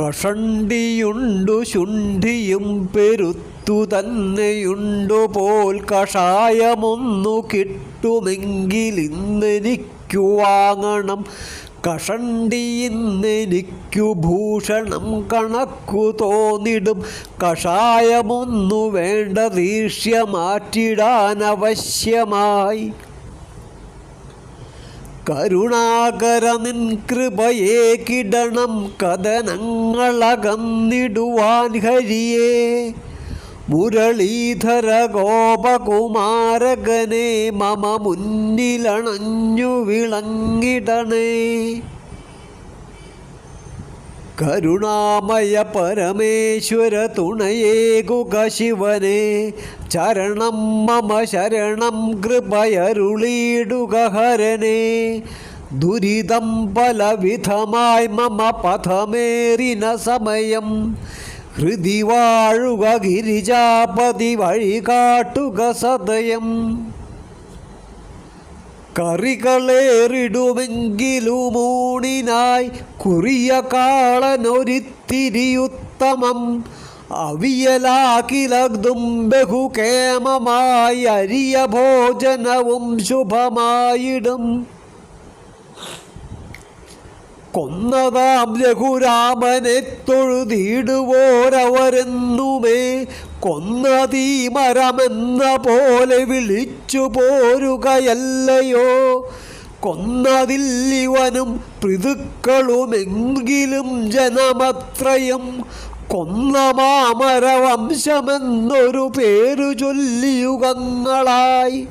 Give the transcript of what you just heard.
കഷണ്ടിയുണ്ടു ശുണ്ഠിയും പെരുത്തു തന്നെയുണ്ടു പോൽ കഷായമൊന്നു കിട്ടുമെങ്കിലിന്നെനിക്കു വാങ്ങണം. കഷണ്ടിയിന്നെനിക്കു ഭൂഷണം കണക്കു തോന്നിടും. കഷായമൊന്നു വേണ്ട ദീക്ഷ്യ മാറ്റിടാനവശ്യമായി. കരുണാകര നിൻ കൃപയെ കിടണം കഥനങ്ങളകന്നിടുവാൻ ഹരിയേ. മുരളീധര ഗോപകുമാരകനെ മമ മുന്നിലണഞ്ഞു വിളങ്ങിടണേ. കരുണാമയ പരമേശ്വര തുണയേകുക ശിവനെ. ചരണം മമ ശരണം കൃപയരുളിയിടുക ഹരനെ. ദുരിതം പലവിധമായി മമ പഥമേറിന സമയം. ഹൃദി വാഴുക ഗിരിജാപതി വഴി കാട്ടുക സദയം. കറികളേറിടുമെങ്കിലുമൂണിനായി കുറിയ കാളനൊരിത്തിരിയുത്തമം. അവിയലാകിലതും ബഹുകേമമായി അരിയ ഭോജനവും ശുഭമായിടും. കൊന്നതാം രഘുരാമനെ തൊഴുതിടുവോരവരെന്നുമേ കൊന്നതീ മരമെന്ന പോലെ വിളിച്ചു പോരുകയല്ലയോ. കൊന്നതില്ലിവനും പൃഥുക്കളുമെങ്കിലും ജനമത്രയും കൊന്ന മാമരവംശമെന്നൊരു പേരു ചൊല്ലിയുഗങ്ങളായി.